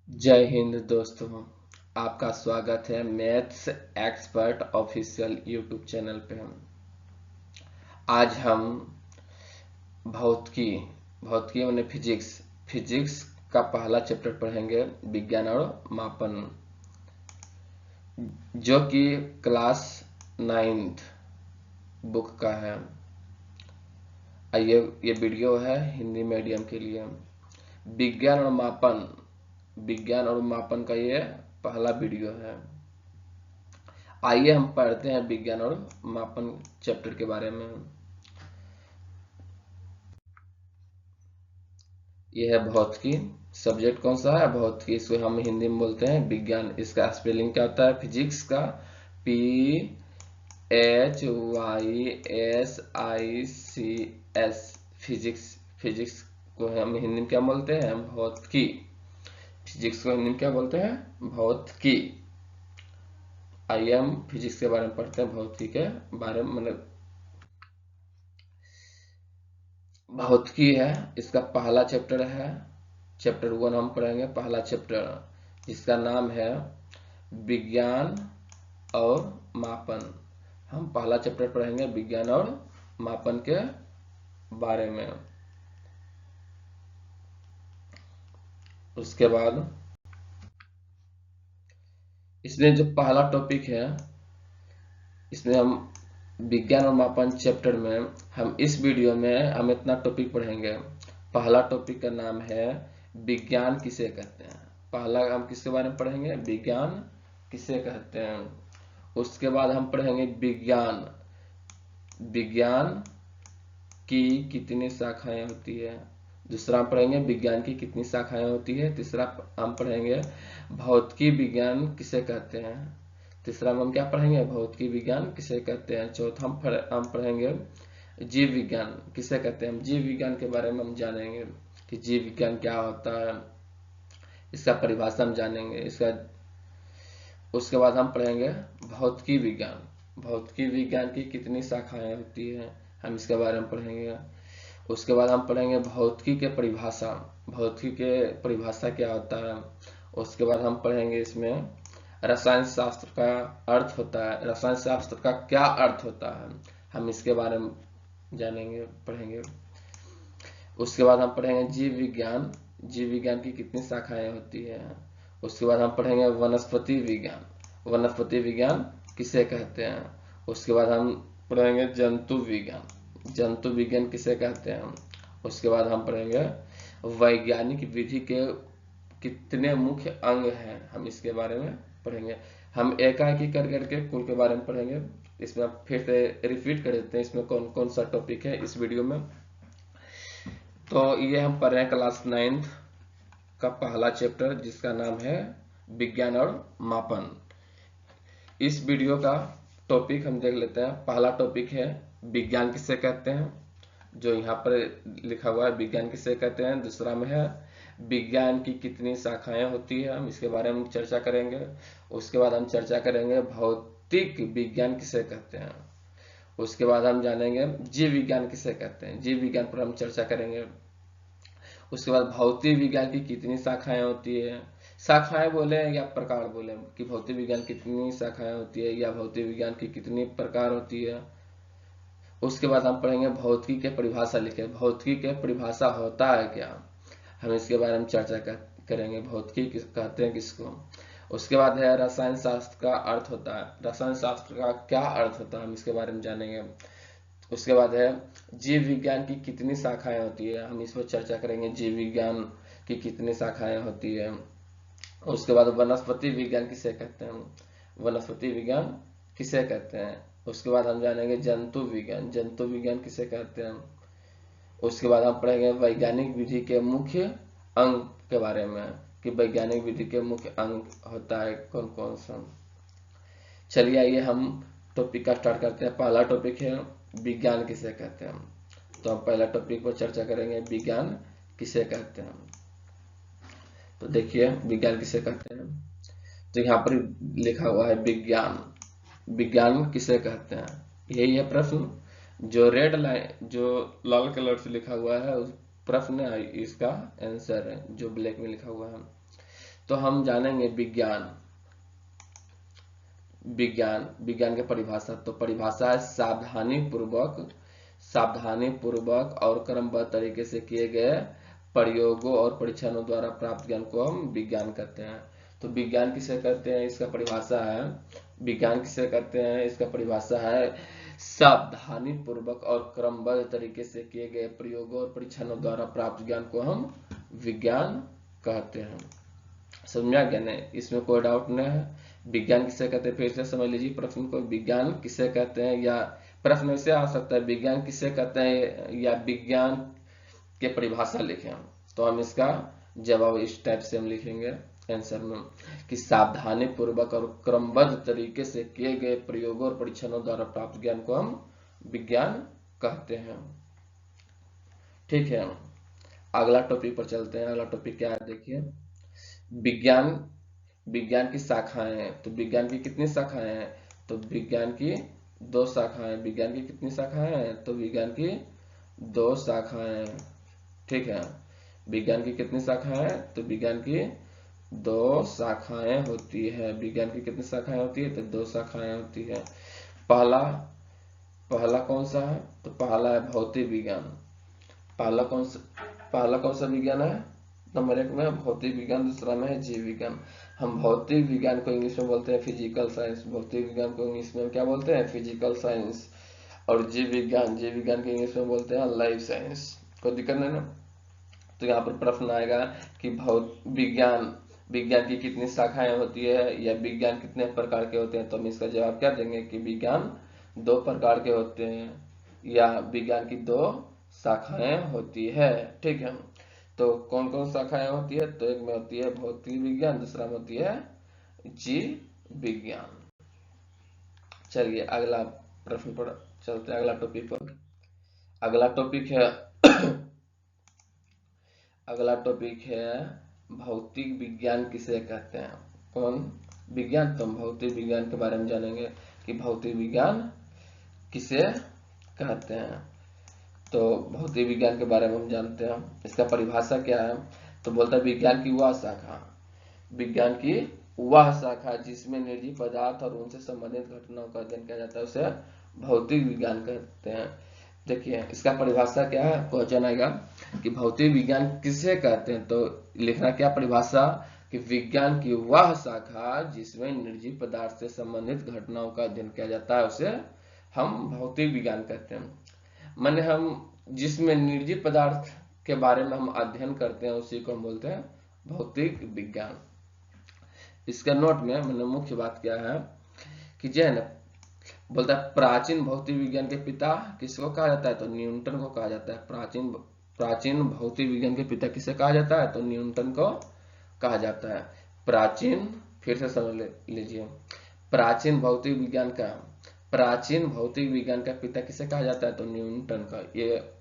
जय हिंद दोस्तों। आपका स्वागत है maths expert official YouTube channel पे। आज हम भौतिकी भौतिकी यानी फिजिक्स का पहला चैप्टर पढ़ेंगे, विज्ञान और मापन, जो कि क्लास 9th बुक का है। ये वीडियो है हिंदी मीडियम के लिए। विज्ञान और मापन का ये पहला वीडियो है। आइए हम पढ़ते हैं विज्ञान और मापन चैप्टर के बारे में। यह है भौतिकी। सब्जेक्ट कौन सा है? भौतिकी। इसको हम हिंदी में बोलते हैं विज्ञान। इसका स्पेलिंग क्या होता है? फिजिक्स का PHYSICS, फिजिक्स को हम हिंदी में क्या बोलते हैं? भौतिकी। फिजिक्स को हिंदी में क्या बोलते हैं? भौतिकी। आइए हम फिजिक्स के बारे में पढ़ते हैं, भौतिकी के बारे में। मतलब भौतिकी है, इसका पहला चैप्टर है। चैप्टर 1 हम पढ़ेंगे, पहला चैप्टर, जिसका नाम है विज्ञान और मापन। हम पहला चैप्टर पढ़ेंगे विज्ञान और मापन के बारे में। उसके बाद इसमें जो पहला टॉपिक है, इसमें हम विज्ञान और मापन चैप्टर में हम इस वीडियो में हम इतना टॉपिक पढ़ेंगे। पहला टॉपिक का नाम है विज्ञान किसे कहते हैं। पहला हम किसके बारे में पढ़ेंगे? विज्ञान किसे कहते हैं। उसके बाद हम पढ़ेंगे विज्ञान की कितनी शाखाएं होती है। दूसरा हम पढ़ेंगे विज्ञान की कितनी शाखाएं होती है। तीसरा हम पढ़ेंगे भौतिकी विज्ञान किसे कहते हैं। तीसरा में हम क्या पढ़ेंगे? भौतिकी विज्ञान किसे कहते हैं। चौथा हम पढ़ेंगे जीव विज्ञान किसे कहते हैं। हम जीव विज्ञान के बारे में हम जानेंगे कि जीव विज्ञान क्या होता है, इसका परिभाषा हम जानेंगे। उसके बाद हम पढ़ेंगे भौतिकी विज्ञान की कितनी शाखाएं होती है, हम इसके बारे में पढ़ेंगे। उसके बाद हम पढ़ेंगे भौतिकी के परिभाषा क्या होता है। उसके बाद हम पढ़ेंगे इसमें रसायन शास्त्र का अर्थ होता है, रसायन शास्त्र का क्या अर्थ होता है, हम इसके बारे में जानेंगे, पढ़ेंगे। उसके बाद हम पढ़ेंगे जीव विज्ञान की कितनी शाखाएं होती है। उसके बाद हम पढ़ेंगे वनस्पति विज्ञान किसे कहते हैं। उसके बाद हम पढ़ेंगे जंतु विज्ञान किसे कहते हैं। उसके बाद हम पढ़ेंगे वैज्ञानिक विधि के कितने मुख्य अंग हैं, हम इसके बारे में पढ़ेंगे। हम एकाएक कर करके कुल के बारे में पढ़ेंगे। इसमें आप फिर से रिपीट कर देते हैं इसमें कौन कौन सा टॉपिक है इस वीडियो में। तो ये हम पढ़ रहे हैं क्लास 9th का पहला चैप्टर, जिसका नाम है विज्ञान और मापन। इस वीडियो का टॉपिक हम देख लेते हैं। पहला टॉपिक है विज्ञान किसे कहते हैं, जो यहाँ पर लिखा हुआ है, विज्ञान किसे कहते हैं। दूसरा में है विज्ञान की कितनी शाखाएं होती है, हम इसके बारे में चर्चा करेंगे। उसके बाद हम चर्चा करेंगे भौतिक विज्ञान किसे कहते हैं। उसके बाद हम जानेंगे जीव विज्ञान किसे कहते हैं, जीव विज्ञान पर हम चर्चा करेंगे। उसके बाद भौतिक विज्ञान की कितनी शाखाएं होती है, शाखाएं बोले या प्रकार बोले, कि भौतिक विज्ञान कितनी शाखाएं होती है या भौतिक विज्ञान की कितनी प्रकार होती है। उसके बाद हम पढ़ेंगे भौतिकी के परिभाषा लिखे, भौतिकी के परिभाषा होता है क्या, हम इसके बारे में चर्चा करेंगे, भौतिकी कहते हैं किसको। उसके बाद है रसायन शास्त्र का अर्थ होता है, रसायन शास्त्र का क्या अर्थ होता है, हम इसके बारे में जानेंगे। उसके बाद है जीव विज्ञान की कितनी शाखाएं होती है, हम इस पर चर्चा करेंगे, जीव विज्ञान की कितनी शाखाएं होती है। उसके बाद वनस्पति विज्ञान किसे कहते हैं, वनस्पति विज्ञान किसे कहते हैं। उसके बाद हम जानेंगे जंतु विज्ञान किसे कहते हैं। उसके बाद हम पढ़ेंगे वैज्ञानिक विधि के मुख्य अंग के बारे में, कि वैज्ञानिक विधि के मुख्य अंग होता है कौन कौन सा। चलिए आइए हम टॉपिक का स्टार्ट करते हैं। पहला टॉपिक है विज्ञान किसे कहते हैं। तो हम पहला टॉपिक पर चर्चा करेंगे, विज्ञान किसे कहते हैं। तो देखिए विज्ञान किसे कहते हैं, तो यहाँ पर लिखा हुआ है विज्ञान किसे कहते हैं। यही है प्रश्न, जो रेड लाइन, जो लाल कलर से लिखा हुआ है उस प्रश्न है, इसका आंसर है जो ब्लैक में लिखा हुआ है। तो हम जानेंगे विज्ञान। विज्ञान की परिभाषा, तो परिभाषा है सावधानी पूर्वक और क्रमबद्ध तरीके से किए गए प्रयोगों और परीक्षणों द्वारा प्राप्त ज्ञान को हम विज्ञान कहते हैं। तो विज्ञान किसे कहते हैं, इसका परिभाषा है, विज्ञान किसे कहते हैं, इसका परिभाषा है सावधानी पूर्वक और क्रमबद्ध तरीके से किए गए प्रयोगों और परीक्षणों द्वारा प्राप्त ज्ञान को हम विज्ञान कहते हैं। समझा क्या नहीं, इसमें कोई डाउट नहीं है। विज्ञान किसे कहते हैं, फिर से समझ लीजिए प्रश्न को, विज्ञान किसे कहते हैं, या प्रश्न ऐसे आ सकता है विज्ञान किसे कहते हैं या विज्ञान के परिभाषा लिखें, तो हम इसका जवाब इस टाइप से हम लिखेंगे आंसर में कि सावधानी पूर्वक और क्रमबद्ध तरीके से किए गए प्रयोगों और परीक्षणों द्वारा प्राप्त ज्ञान को हम विज्ञान कहते हैं। ठीक है, अगला टॉपिक पर चलते हैं। अगला टॉपिक क्या है देखिए, विज्ञान की शाखाएं हैं। तो विज्ञान की कितनी शाखाएं हैं, तो विज्ञान की 2 शाखाएं। विज्ञान की कितनी शाखाएं हैं, तो विज्ञान की 2 शाखाएं। ठीक है, विज्ञान की कितनी शाखाएं हैं, तो विज्ञान की 2 शाखाएं होती है। विज्ञान की कितनी शाखाएं होती है, तो 2 शाखाएं होती है। पहला कौन सा है, तो पहला है भौतिक विज्ञान। पहला कौन सा विज्ञान है, नंबर 1 में भौतिक विज्ञान, दूसरा में है जीव विज्ञान। हम भौतिक विज्ञान को इंग्लिश में बोलते हैं फिजिकल साइंस। भौतिक विज्ञान को इंग्लिश में क्या बोलते हैं, फिजिकल साइंस। और जीव विज्ञान को इंग्लिश में बोलते हैं लाइफ साइंस। कोई दिक्कत नहीं ना। तो यहाँ पर प्रश्न आएगा कि विज्ञान की कितनी शाखाएं होती है या विज्ञान कितने प्रकार के होते हैं, तो हम इसका जवाब क्या देंगे कि विज्ञान 2 प्रकार के होते हैं या विज्ञान की 2 शाखाएं होती है। ठीक है, तो कौन कौन शाखाएं होती है, तो एक में होती है भौतिक विज्ञान, दूसरा में होती है जीव विज्ञान। चलिए अगला प्रश्न पर चलते हैं, अगला टॉपिक पर। अगला टॉपिक है भौतिक विज्ञान किसे कहते हैं। कौन विज्ञान, तो हम भौतिक विज्ञान के बारे में जानेंगे कि भौतिक विज्ञान किसे कहते हैं। तो भौतिक विज्ञान के बारे में हम जानते हैं, इसका परिभाषा क्या है, तो बोलता है विज्ञान की वह शाखा जिसमें निर्जीव पदार्थ और उनसे संबंधित घटनाओं का अध्ययन किया जाता है उसे भौतिक विज्ञान कहते हैं। देखिए इसका परिभाषा क्या है, क्वेश्चन आएगा कि भौतिक विज्ञान किसे कहते हैं, तो लिखना क्या परिभाषा कि विज्ञान की वह शाखा जिसमें निर्जीव पदार्थ से संबंधित घटनाओं का अध्ययन किया जाता है उसे हम भौतिक विज्ञान कहते हैं। माने हम जिसमें निर्जीव पदार्थ के बारे में हम अध्ययन करते हैं उसी को हम बोलते हैं भौतिक विज्ञान। इसके नोट में मैंने मुख्य बात क्या है कि जो है ना, बोलता है प्राचीन भौतिक विज्ञान के पिता किसको कहा जाता है, तो न्यूटन को कहा जाता है। प्राचीन भौतिक विज्ञान के पिता किसे कहा जाता है, तो न्यूटन को कहा जाता है। प्राचीन, फिर से समझ लीजिए, प्राचीन भौतिक विज्ञान का पिता किसे कहा जाता है, तो न्यूटन का। ये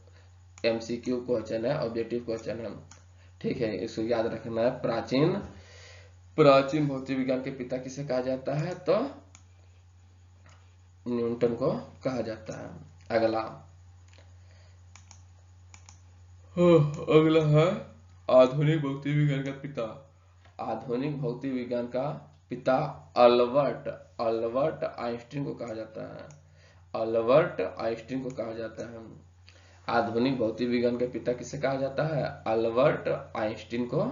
एमसीक्यू क्वेश्चन है, ऑब्जेक्टिव क्वेश्चन है। ठीक है, इसको याद रखना है। प्राचीन भौतिक विज्ञान के पिता किसे कहा जाता है, तो न्यूटन को कहा जाता है। अगला है आधुनिक भौतिक विज्ञान का पिता। आधुनिक भौतिक विज्ञान का पिता अल्बर्ट आइंस्टीन को कहा जाता है। आधुनिक भौतिक विज्ञान के पिता किसे कहा जाता है, अल्बर्ट आइंस्टीन को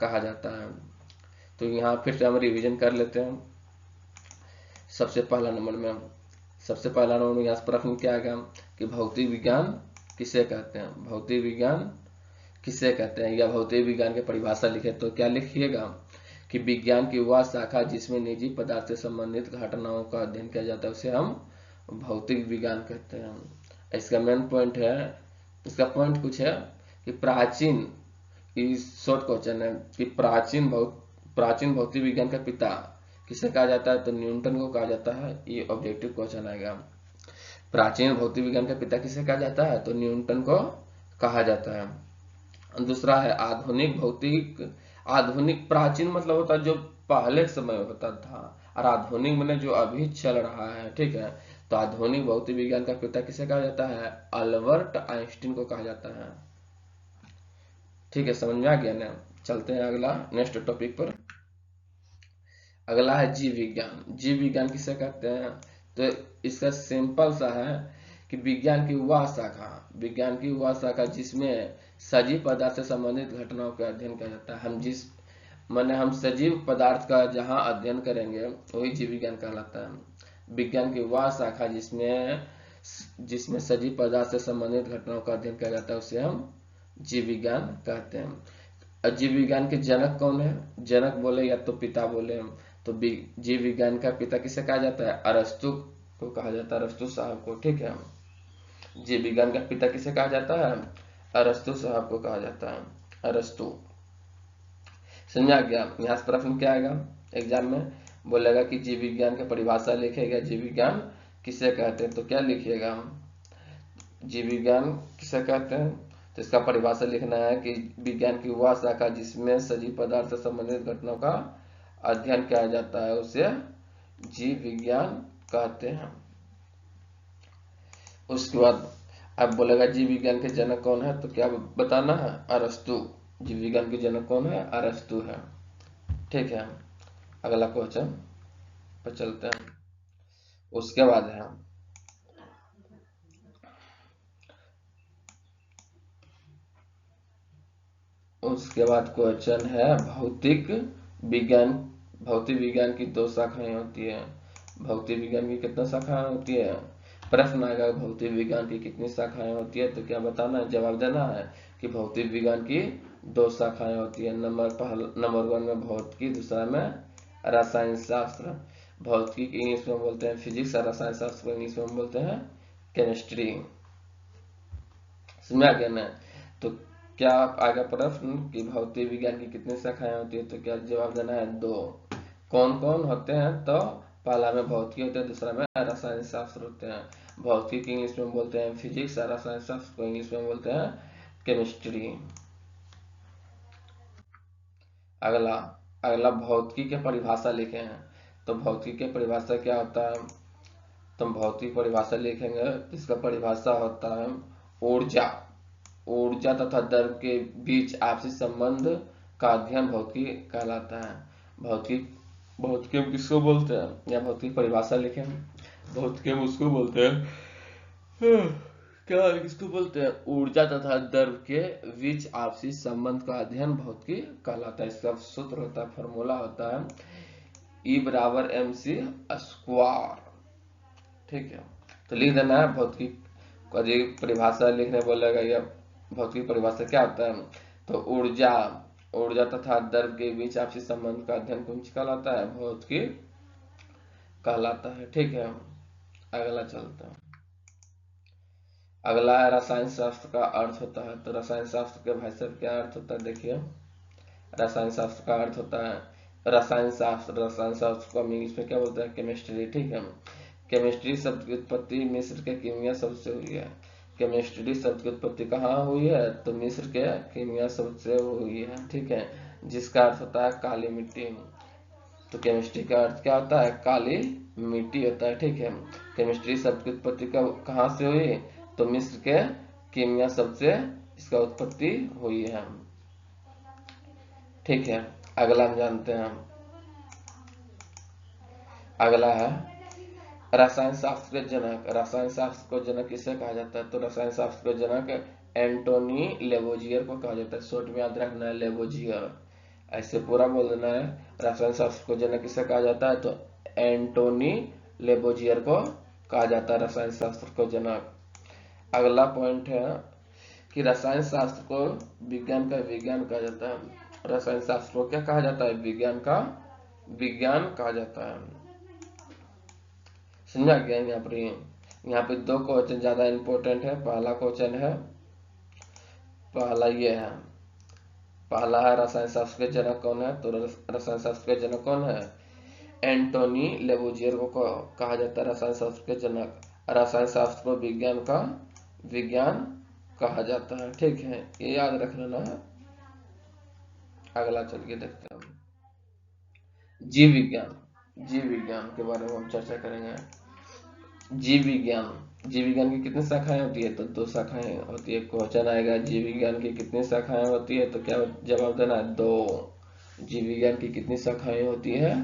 कहा जाता है। तो यहाँ फिर से हम रिवीजन कर लेते हैं। सबसे पहला नंबर में यहाँ प्रश्न क्या आएगा कि भौतिक विज्ञान किसे कहते हैं, या भौतिक विज्ञान की परिभाषा लिखे तो क्या लिखिएगा कि विज्ञान की वह शाखा जिसमें निजी पदार्थ से संबंधित घटनाओं का अध्ययन किया जाता है उसे हम भौतिक विज्ञान कहते हैं। इसका मेन पॉइंट है, इसका पॉइंट कुछ है कि प्राचीन, शॉर्ट क्वेश्चन है कि प्राचीन भौतिक विज्ञान का पिता किसे कहा जाता है, तो न्यूटन को कहा जाता है। ये ऑब्जेक्टिव क्वेश्चन आएगा। प्राचीन भौतिक विज्ञान का पिता किसे कहा जाता है, तो न्यूटन को कहा जाता है। दूसरा है आधुनिक प्राचीन मतलब होता है जो पहले समय होता था, और आधुनिक मैंने जो अभी चल रहा है। ठीक है, तो आधुनिक भौतिक विज्ञान का पिता किसे कहा जाता है, अल्बर्ट आइंस्टीन को कहा जाता है। ठीक है, समझ में आ गया ना। चलते हैं अगला नेक्स्ट टॉपिक पर। अगला है जीव विज्ञान। जीव विज्ञान किसे कहते हैं? तो इसका सिंपल सा है कि विज्ञान की वह शाखा जिसमें सजीव पदार्थ से संबंधित घटनाओं का अध्ययन किया जाता है। हम सजीव पदार्थ का जहाँ अध्ययन करेंगे वही जीव विज्ञान कहलाता है। विज्ञान की वह शाखा जिसमें सजीव पदार्थ से संबंधित घटनाओं का अध्ययन किया जाता है उसे हम जीव विज्ञान कहते हैं। जीव विज्ञान के जनक कौन है? जनक बोले या तो पिता बोले हम, तो जीव विज्ञान का पिता किसे कहा जाता है? अरस्तु को कहा जाता है, अरस्तु साहब को। ठीक है, जीव विज्ञान का पिता किसे कहा जाता है? अरस्तु साहब को कहा जाता है, अरस्तु। समझा गया? यहाँ से प्रश्न क्या आएगा एग्जाम में? बोलेगा कि जीव विज्ञान की परिभाषा लिखेगा, जीव विज्ञान किसे कहते हैं, तो क्या लिखिएगा? जीव विज्ञान किसे कहते हैं, तो इसका परिभाषा लिखना है कि विज्ञान की वह शाखा जिसमें सजीव पदार्थ से संबंधित घटनाओं का अध्ययन किया जाता है उसे जीव विज्ञान कहते हैं। उसके बाद अब बोलेगा जीव विज्ञान के जनक कौन है, तो क्या बताना है? अरस्तु। जीव विज्ञान के जनक कौन है? अरस्तु है। ठीक है, अगला क्वेश्चन पर चलते हैं। उसके बाद है क्वेश्चन है भौतिक विज्ञान। भौतिक विज्ञान की 2 शाखाएं होती है। भौतिक विज्ञान की कितनी शाखाएं होती है? प्रश्न आएगा भौतिक विज्ञान की कितनी शाखाएं होती है, तो क्या बताना है? जवाब देना है कि भौतिक विज्ञान की 2 शाखाएं होती है। नंबर 1 में भौतिकी, दूसरा में रसायन शास्त्र। भौतिकी की इंग्लिश में बोलते हैं फिजिक्स और रसायन शास्त्र को इंग्लिश में बोलते हैं केमिस्ट्री। समझा गया ना? तो क्या आगे प्रश्न कि भौतिक विज्ञान की कितनी शाखाएं होती है, तो क्या जवाब देना है? 2। कौन कौन होते हैं? तो पहला में भौतिकी होते हैं, दूसरा में रसायन शास्त्र होते हैं। भौतिकी की इंग्लिश में बोलते हैं फिजिक्स और रसायन शास्त्र को इंग्लिश में बोलते हैं केमिस्ट्री। अगला भौतिकी के परिभाषा लिखे हैं। तो भौतिकी के परिभाषा क्या होता है? तो भौतिक परिभाषा लिखेंगे, इसका परिभाषा होता है ऊर्जा तथा द्रव्य के बीच आपसी संबंध का अध्ययन भौतिकी कहलाता है। भौतिकी हम किसको बोलते हैं, या भौतिक परिभाषा लिखे हम? भौतिकी हम उसको बोलते हैं क्या किसको बोलते हैं? ऊर्जा तथा द्रव्य के बीच आपसी संबंध का अध्ययन भौतिकी कहलाता है। इसका सूत्र होता है, फॉर्मूला होता है E बराबर mc स्क्वायर। ठीक है, तो लिख देना है भौतिकी परिभाषा लिखने बोलेगा, या भौतिकी परिभाषा क्या होता है? तो ऊर्जा तथा द्रव्य के बीच आपसी संबंध का अध्ययन कौन कहलाता है? भौतिकी कहलाता है। ठीक है, अगला चलता है। अगला है रसायन शास्त्र का अर्थ होता है। तो रसायन शास्त्र के भाई साहब क्या अर्थ होता है? देखिए, रसायन शास्त्र का अर्थ होता है रसायन शास्त्र को हम इंग्लिश में क्या बोलते हैं? केमिस्ट्री। ठीक है, केमिस्ट्री शब्द की उत्पत्ति मिस्र के कीमिया शब्द से हुई है। केमिस्ट्री शब्द की उत्पत्ति कहाँ हुई है? तो मिस्र के कीमिया शब्द से हुई है। ठीक है, जिसका अर्थ होता है काली मिट्टी। तो केमिस्ट्री का अर्थ क्या होता है? काली मिट्टी होता है। ठीक है, केमिस्ट्री शब्द की उत्पत्ति कहाँ से हुई? तो मिस्र के कीमिया शब्द से इसका उत्पत्ति हुई है। ठीक है, अगला हम जानते हैं। अगला है रसायन शास्त्र के जनक। रसायन शास्त्र को जनक किसे कहा जाता है? तो रसायन शास्त्र के जनक एंटोनी लेवोजियर को कहा जाता है। शॉर्ट में याद रखना है लेवोजियर, ऐसे पूरा बोल देना है। रसायन शास्त्र को जनक किसे कहा जाता है? तो एंटोनी लेवोजियर को कहा जाता है रसायन शास्त्र को जनक। अगला पॉइंट है कि रसायन शास्त्र को विज्ञान का विज्ञान कहा जाता है। रसायन शास्त्र को क्या कहा जाता है? विज्ञान का विज्ञान कहा जाता है। समझा गया? यहाँ पे 2 क्वेश्चन ज्यादा इंपॉर्टेंट है। पहला है रसायन शास्त्र के जनक कौन है? तो रसायन शास्त्र के जनक कौन है? एंटोनी लेवोजियर को कहा जाता है रसायन शास्त्र के जनक। रसायन शास्त्र को विज्ञान का विज्ञान कहा जाता है। ठीक है, ये याद रख लेना है। अगला चल के देखते हैं जीव विज्ञान के बारे में हम चर्चा करेंगे। जीव विज्ञान जीव विज्ञान की कितनी शाखाएं होती है? तो 2 शाखाएं होती है। क्वेश्चन आएगा जीव विज्ञान की कितनी शाखाएं होती है, तो क्या जवाब देना है? 2। जीव विज्ञान की कितनी शाखाएं होती है?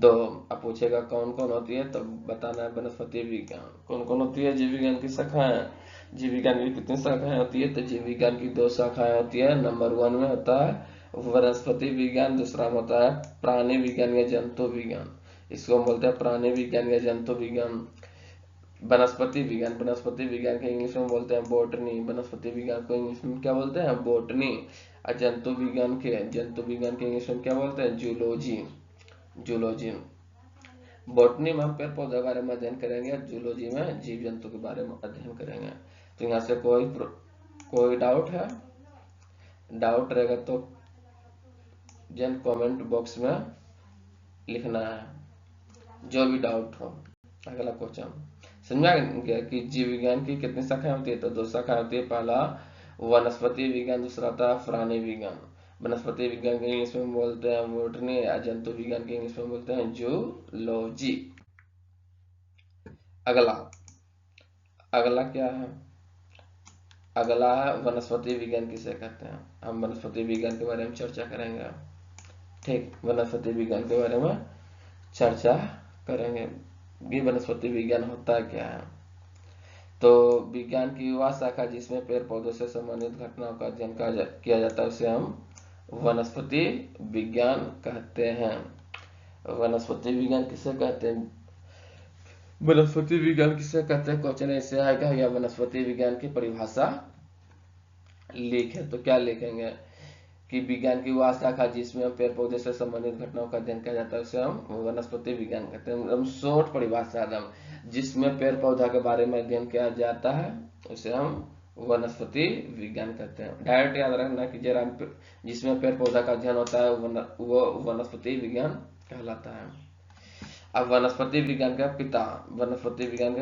2। अब पूछेगा कौन कौन होती है, तो बताना है वनस्पति विज्ञान। कौन कौन होती है जीव विज्ञान की शाखाएं? जीव विज्ञान की कितनी शाखाएं होती है? तो जीव विज्ञान की 2 शाखाएं होती है। नंबर 1 में होता है वनस्पति विज्ञान, दूसरा में होता है प्राणी विज्ञान या जंतु विज्ञान। इसको हम बोलते हैं प्राणी विज्ञान या जंतु विज्ञान। वनस्पति विज्ञान के इंग्लिश में बोलते हैं बोटनी। वनस्पति विज्ञान को इंग्लिश में क्या बोलते हैं? बोटनी। और जंतु विज्ञान के इंग्लिश में क्या बोलते हैं? जूलॉजी। बोटनी में हम पेड़ पौधे के बारे में अध्ययन करेंगे, जूलॉजी में जीव जंतु के बारे में अध्ययन करेंगे। तो यहाँ से कोई डाउट है? डाउट रहेगा तो जन कमेंट बॉक्स में लिखना है, जो भी डाउट हो। अगला क्वेश्चन समझा गया कि जीव विज्ञान की कितनी शाखाएं होती है? तो 2 शाखाएं होती है। पहला वनस्पति विज्ञान, दूसरा था प्राणी विज्ञान। वनस्पति विज्ञान के इंग्लिश में बोलते हैं बोटनी, या जंतु विज्ञान के इंग्लिश में बोलते हैं जूलॉजी। अगला क्या है? अगला है वनस्पति विज्ञान किसे कहते हैं। हम वनस्पति विज्ञान के बारे में चर्चा करेंगे। ठीक, वनस्पति विज्ञान के बारे में चर्चा करेंगे कि वनस्पति विज्ञान होता क्या है। तो विज्ञान की वह शाखा जिसमें पेड़ पौधों से संबंधित घटनाओं का अध्ययन किया जाता है उसे हम वनस्पति विज्ञान कहते हैं। वनस्पति विज्ञान किसे कहते हैं? वनस्पति विज्ञान किसे कहते हैं? क्वेश्चन ऐसे आएगा, या वनस्पति विज्ञान की परिभाषा लिखे। तो क्या लिखेंगे कि विज्ञान की वह शाखा जिसमें पेड़ पौधे से संबंधित घटनाओं का अध्ययन किया जाता है उसे हम वनस्पति विज्ञान कहते हैं। हम शॉर्ट परिभाषा एकदम, जिसमें पेड़ पौधा के बारे में अध्ययन किया जाता है उसे हम वनस्पति विज्ञान कहते हैं। डायरेक्ट याद रखना कि जरा जिसमें पेड़ पौधा का अध्ययन होता है वो वनस्पति विज्ञान कहलाता है। अब वनस्पति विज्ञान के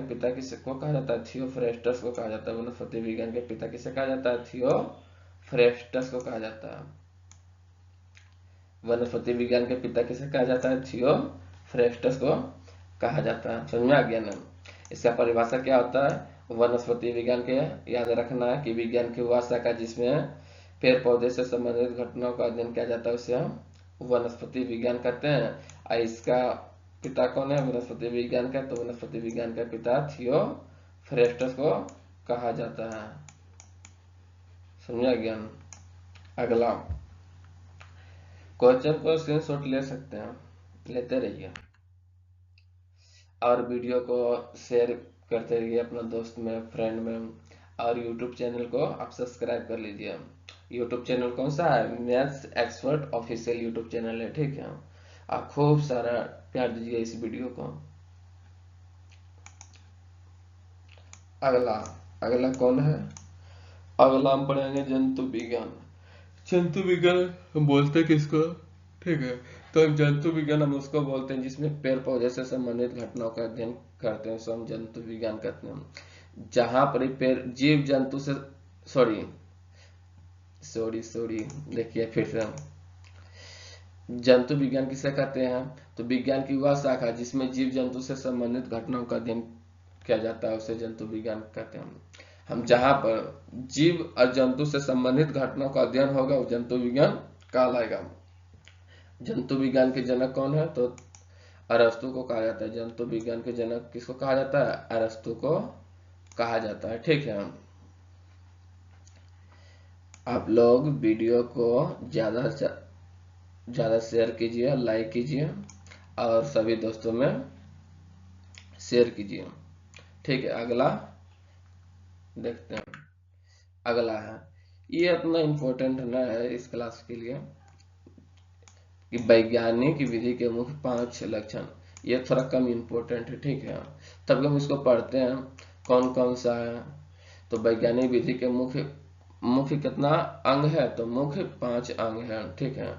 पिता किसको कहा जाता है? थियोफ्रेस्टस को कहा जाता है। वनस्पति विज्ञान के पिता किसे कहा जाता है? थियोफ्रेस्टस को कहा जाता है। वनस्पति विज्ञान के पिता किसे कहा जाता है? थियोफ्रेस्टस को कहा जाता है। समझ में आ गया ना? इसका परिभाषा क्या होता है? वनस्पति विज्ञान के याद रखना है कि विज्ञान की वह शाखा जिसमें पेड़ पौधे से संबंधित घटनाओं का अध्ययन किया जाता है उसे हम वनस्पति विज्ञान कहते हैं। और इसका पिता कौन है वनस्पति विज्ञान का? तो वनस्पति विज्ञान का पिता थियोफ्रेस्टस को कहा जाता है। समझा गया? अगला क्वेश्चन को स्क्रीनशॉट ले सकते हैं, लेते रहिए और वीडियो को शेयर करते रहिए अपना दोस्त में, फ्रेंड में। और यूट्यूब चैनल को आप सब्सक्राइब कर लीजिए। यूट्यूब चैनल कौन सा है? Maths expert official YouTube channel है। ठीक है, आप खूब सारा प्यार दीजिए इस वीडियो को। अगला कौन है? अगला हम पढ़ेंगे जंतु विज्ञान। जंतु विज्ञान हम बोलते किसको? ठीक है, तो जंतु विज्ञान हम उसको बोलते हैं जिसमें पेड़ पौधे से संबंधित घटनाओं का अध्ययन करते हैं, सो हम जंतु विज्ञान कहते हैं। जहां पर पेड़ जीव जंतु से सॉरी देखिए फिर से, जंतु विज्ञान किसे कहते हैं? तो विज्ञान की वह शाखा जिसमें जीव जंतु से संबंधित घटनाओं का अध्ययन किया जाता है उसे जंतु विज्ञान कहते हैं। हम जहां पर जीव और जंतु से संबंधित घटनाओं का अध्ययन होगा वो जंतु विज्ञान कहलाएगा। जंतु विज्ञान के जनक कौन है? तो अरस्तु को कहा जाता है। जंतु विज्ञान के जनक किसको कहा जाता है? अरस्तु को कहा जाता है। ठीक है, आप लोग वीडियो को ज्यादा से ज्यादा शेयर कीजिए, लाइक कीजिए और सभी दोस्तों में शेयर कीजिए। ठीक है, अगला देखते हैं। अगला है, ये इतना इम्पोर्टेंट ना है इस क्लास के लिए, कि वैज्ञानिक विधि के मुख्य 5 लक्षण। ये थोड़ा कम इम्पोर्टेंट है। ठीक है, तब हम इसको पढ़ते हैं कौन कौन सा है। तो वैज्ञानिक विधि के मुख्य कितना अंग है? तो मुख्य 5 अंग है। ठीक है,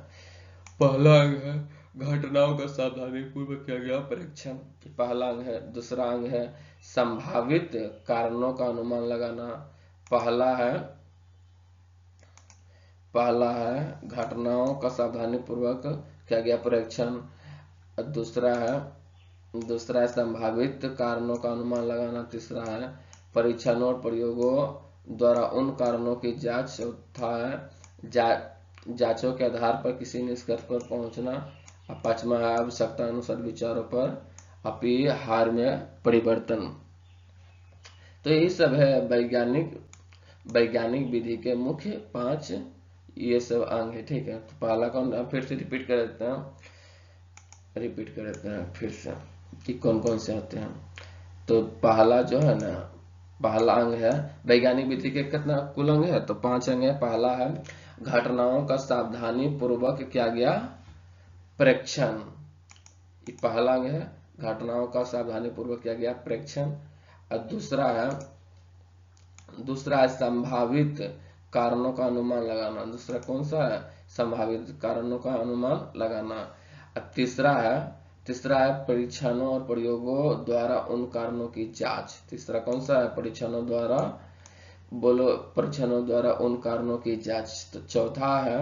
पहला अंग है घटनाओं का सावधानी पूर्वक किया गया परीक्षण, पहला अंग है। दूसरा अंग है संभावित कारणों का अनुमान लगाना, पहला है घटनाओं का सावधानी पूर्वक किया गया परीक्षण। दूसरा है संभावित कारणों का अनुमान लगाना। तीसरा है परीक्षणों और प्रयोगों द्वारा उन कारणों की जांच। चौथा है जांचों के आधार पर किसी निष्कर्ष पर पहुंचना। और पांचवा है आवश्यकता अनुसार विचारों पर अपरिहार्य में परिवर्तन। तो यही सब है वैज्ञानिक विधि के मुख्य 5 ये सब अंग है। ठीक है, तो पहला कौन, फिर से रिपीट कर देते हैं फिर से कि कौन कौन से होते हैं। तो पहला जो है ना, पहला अंग है वैज्ञानिक विधि के कितना कुल अंग है, तो 5 अंग है। पहला है घटनाओं का सावधानी पूर्वक किया गया प्रेक्षण। ये पहला अंग है, घटनाओं का सावधानी पूर्वक किया गया प्रेक्षण। और दूसरा है संभावित कारणों का अनुमान लगाना। दूसरा कौन सा है, संभावित कारणों का अनुमान लगाना। और तीसरा है परीक्षणों और प्रयोगों द्वारा उन कारणों की जांच। तीसरा कौन सा है, परीक्षणों द्वारा उन कारणों की जांच। तो चौथा है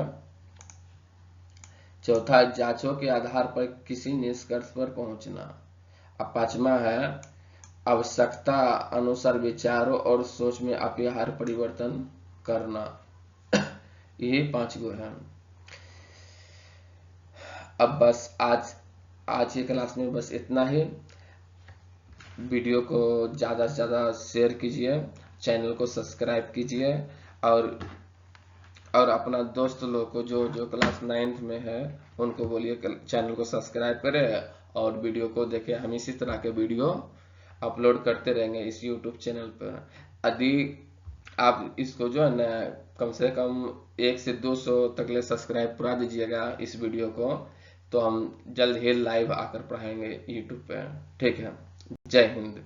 जांचों के आधार पर किसी निष्कर्ष पर पहुंचना। और पांचवा है आवश्यकता अनुसार विचारों और सोच में अपरिहार्य परिवर्तन करना। यही 5 गो है। अब बस आज की क्लास में बस इतना ही। वीडियो को ज्यादा से ज्यादा शेयर कीजिए, चैनल को सब्सक्राइब कीजिए और अपना दोस्त लोग को जो क्लास 9th में है उनको बोलिए चैनल को सब्सक्राइब करें और वीडियो को देखें। हम इसी तरह के वीडियो अपलोड करते रहेंगे इस YouTube चैनल पर। यदि आप इसको जो है ना कम से कम 1 से 200 तक ले सब्सक्राइब करा दीजिएगा इस वीडियो को, तो हम जल्द ही लाइव आकर पढ़ाएंगे YouTube पे। ठीक है, जय हिंद।